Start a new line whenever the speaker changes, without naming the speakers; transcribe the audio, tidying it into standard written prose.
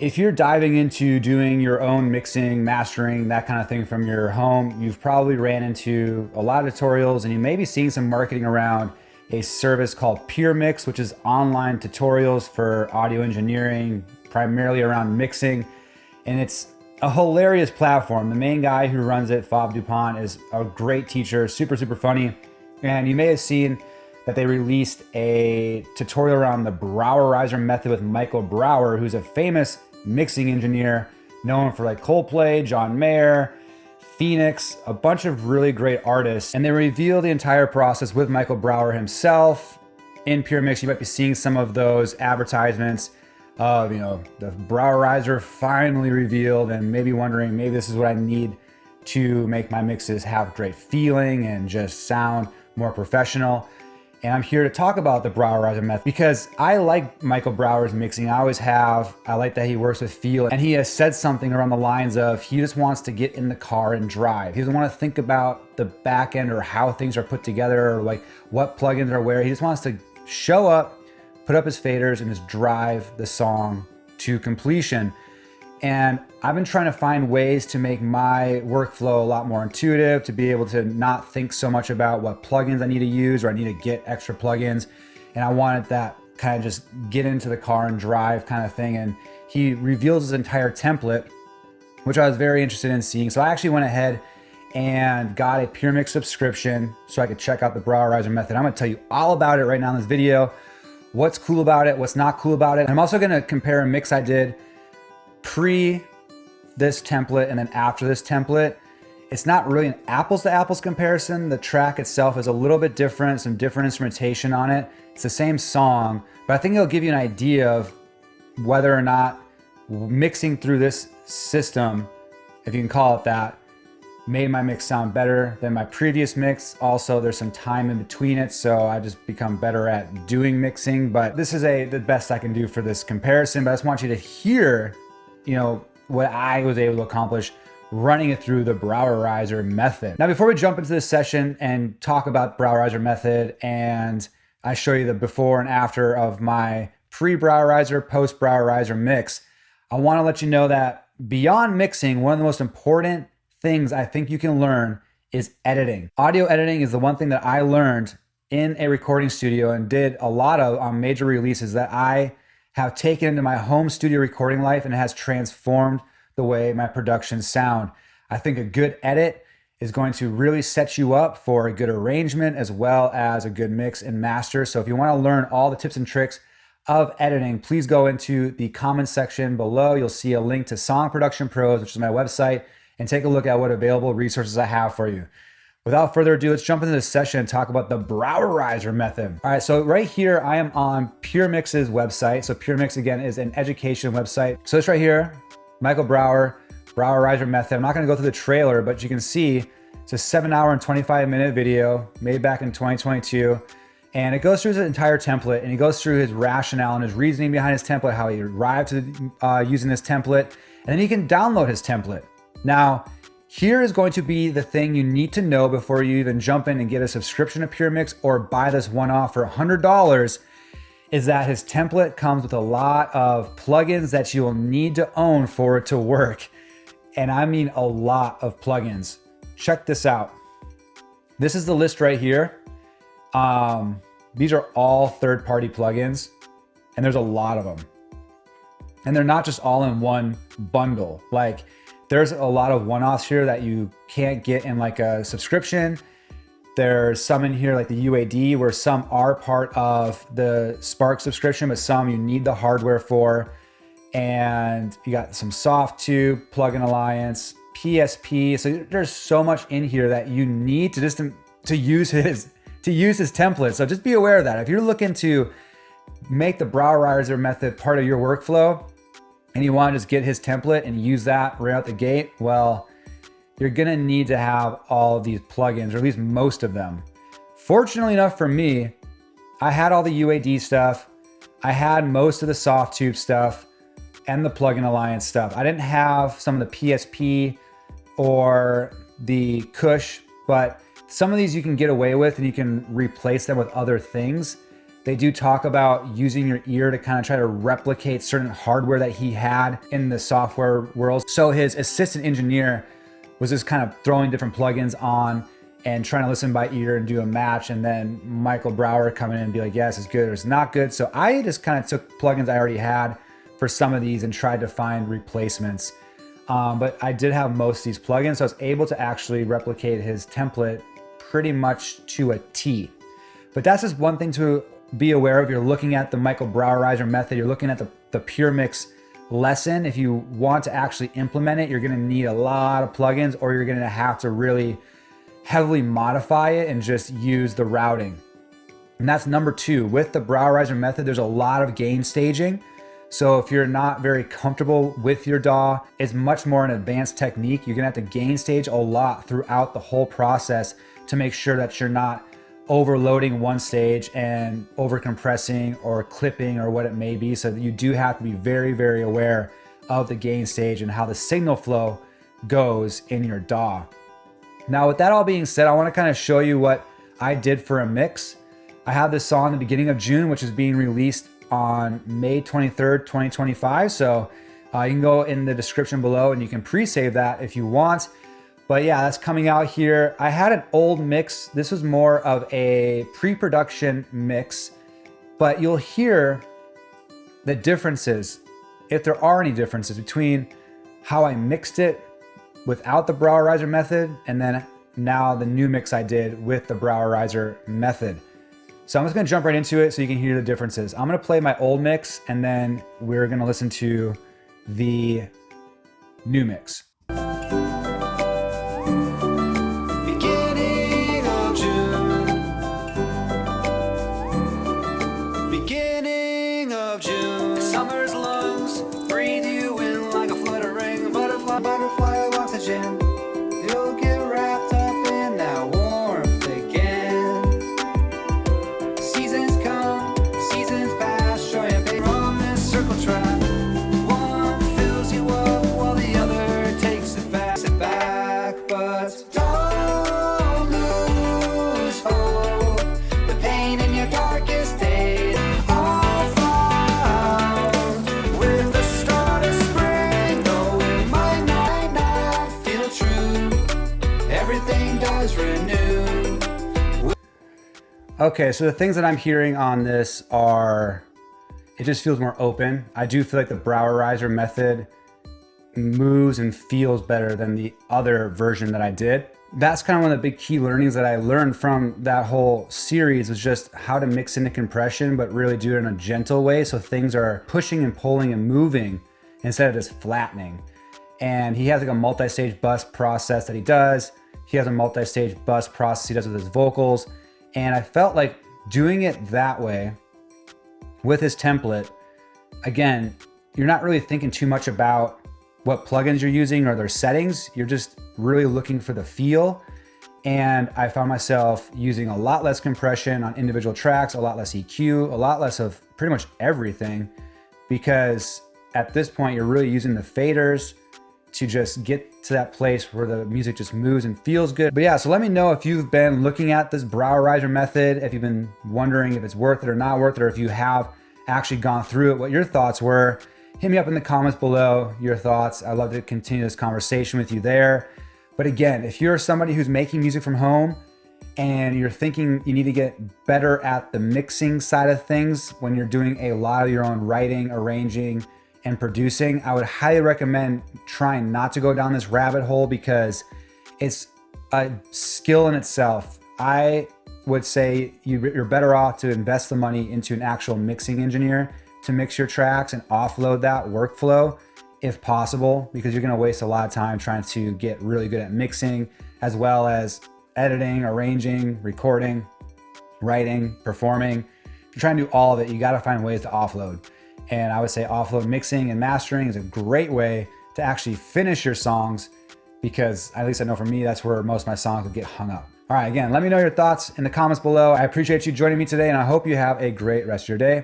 If you're diving into doing your own mixing, mastering, that kind of thing from your home, you've probably ran into a lot of tutorials and you may be seeing some marketing around a service called PureMix, which is online tutorials for audio engineering, primarily around mixing. And it's a hilarious platform. The main guy who runs it, Fab Dupont, is a great teacher, super, super funny. And you may have seen that they released a tutorial around the Brauerize method with Michael Brauer, who's a famous mixing engineer known for like Coldplay, John Mayer, Phoenix, a bunch of really great artists. And they reveal the entire process with Michael Brauer himself in PureMix. You might be seeing some of those advertisements of, the Brauerizer finally revealed, and maybe wondering, maybe this is what I need to make my mixes have great feeling and just sound more professional. And I'm here to talk about the Brauerize method because I like Michael Brauer's mixing. I always have. I like that he works with feel. And he has said something around the lines of he just wants to get in the car and drive. He doesn't want to think about the back end or how things are put together or like what plugins are where. He just wants to show up, put up his faders, and just drive the song to completion. And I've been trying to find ways to make my workflow a lot more intuitive, to be able to not think so much about what plugins I need to use or I need to get extra plugins. And I wanted that kind of just get into the car and drive kind of thing. And he reveals his entire template, which I was very interested in seeing. So I actually went ahead and got a PureMix subscription so I could check out the Brauerize method. I'm gonna tell you all about it right now in this video. What's cool about it, what's not cool about it. And I'm also gonna compare a mix I did pre this template and then after this template. It's not really an apples to apples comparison. The track itself is a little bit different, some different instrumentation on it. It's the same song, but I think it'll give you an idea of whether or not mixing through this system, if you can call it that, made my mix sound better than my previous mix. Also, there's some time in between it, so I just become better at doing mixing. But this is the best I can do for this comparison. But I just want you to hear what I was able to accomplish running it through the Brauerize method. Now, before we jump into this session and talk about Brauerize method, and I show you the before and after of my pre-Brauerize, post-Brauerize mix, I want to let you know that beyond mixing, one of the most important things I think you can learn is editing. Audio editing is the one thing that I learned in a recording studio and did a lot of on major releases that I have taken into my home studio recording life, and it has transformed the way my productions sound. I think a good edit is going to really set you up for a good arrangement as well as a good mix and master. So if you want to learn all the tips and tricks of editing, please go into the comments section below. You'll see a link to Song Production Pros, which is my website, and take a look at what available resources I have for you. Without further ado, let's jump into this session and talk about the Brauerize method. All right, so right here, I am on PureMix's website. So PureMix, again, is an education website. So this right here, Michael Brauer, Brauerize method. I'm not gonna go through the trailer, but you can see it's a 7-hour and 25-minute video made back in 2022. And it goes through his entire template, and he goes through his rationale and his reasoning behind his template, how he arrived to using this template, and then you can download his template. Now, here is going to be the thing you need to know before you even jump in and get a subscription to PureMix or buy this one-off for $100, is that his template comes with a lot of plugins that you will need to own for it to work. And I mean a lot of plugins. Check this out. This is the list right here. These are all third-party plugins, and there's a lot of them. And they're not just all in one bundle. Like, there's a lot of one-offs here that you can't get in like a subscription. There's some in here like the UAD, where some are part of the Spark subscription, but some you need the hardware for. And you got some Soft2, Plugin Alliance, PSP. So there's so much in here that you need to just to use his template. So just be aware of that. If you're looking to make the Brauerize method part of your workflow, and you want to just get his template and use that right out the gate, well, you're gonna need to have all of these plugins, or at least most of them. Fortunately enough for me, I had all the UAD stuff. I had most of the Soft2 stuff and the Plugin Alliance stuff. I didn't have some of the PSP or the Kush, but some of these you can get away with and you can replace them with other things. They do talk about using your ear to kind of try to replicate certain hardware that he had in the software world. So his assistant engineer was just kind of throwing different plugins on and trying to listen by ear and do a match. And then Michael Brauer coming in and be like, yes, it's good or it's not good. So I just kind of took plugins I already had for some of these and tried to find replacements. But I did have most of these plugins, so I was able to actually replicate his template pretty much to a T. But that's just one thing to be aware of. You're looking at the Michael Brauerizer method, you're looking at the Pure Mix lesson. If you want to actually implement it, you're gonna need a lot of plugins, or you're gonna have to really heavily modify it and just use the routing. And that's number two. With the Brauerizer method, there's a lot of gain staging. So if you're not very comfortable with your DAW, it's much more an advanced technique. You're gonna have to gain stage a lot throughout the whole process to make sure that you're not overloading one stage and over compressing or clipping or what it may be. So you do have to be very, very aware of the gain stage and how the signal flow goes in your DAW. Now, with that all being said, I want to kind of show you what I did for a mix. I have this song in the beginning of June, which is being released on May 23rd, 2025. So you can go in the description below and you can pre-save that if you want. But yeah, that's coming out here. I had an old mix. This was more of a pre-production mix, but you'll hear the differences, if there are any differences, between how I mixed it without the Brauerizer method and then now the new mix I did with the Brauerizer method. So I'm just gonna jump right into it so you can hear the differences. I'm gonna play my old mix and then we're gonna listen to the new mix.
Butterfly of oxygen, you'll get wrapped up in that warmth again. Seasons come, seasons pass, champagne from this circle trap. One fills you up while the other takes it back. But don't lose hope. The pain in your darkest days. All found with the start of spring, though it might not feel true. Everything does renew.
Okay, so the things that I'm hearing on this are, it just feels more open. I do feel like the Brauerizer method moves and feels better than the other version that I did. That's kind of one of the big key learnings that I learned from that whole series, was just how to mix into compression, but really do it in a gentle way. So things are pushing and pulling and moving instead of just flattening. And he has like a multi-stage bus process that he does. He has a multi-stage bus process he does with his vocals. And I felt like doing it that way with his template, again, you're not really thinking too much about what plugins you're using or their settings. You're just really looking for the feel. And I found myself using a lot less compression on individual tracks, a lot less EQ, a lot less of pretty much everything, because at this point you're really using the faders to just get to that place where the music just moves and feels good. But yeah, so let me know if you've been looking at this Brauerizer method, if you've been wondering if it's worth it or not worth it, or if you have actually gone through it, what your thoughts were. Hit me up in the comments below, your thoughts. I'd love to continue this conversation with you there. But again, if you're somebody who's making music from home and you're thinking you need to get better at the mixing side of things when you're doing a lot of your own writing, arranging, and producing, I would highly recommend trying not to go down this rabbit hole, because it's a skill in itself. I would say you're better off to invest the money into an actual mixing engineer to mix your tracks and offload that workflow if possible, because you're gonna waste a lot of time trying to get really good at mixing, as well as editing, arranging, recording, writing, performing. If you're trying to do all of it, you gotta find ways to offload. And I would say offload mixing and mastering is a great way to actually finish your songs, because at least I know for me, that's where most of my songs would get hung up. All right, again, let me know your thoughts in the comments below. I appreciate you joining me today, and I hope you have a great rest of your day.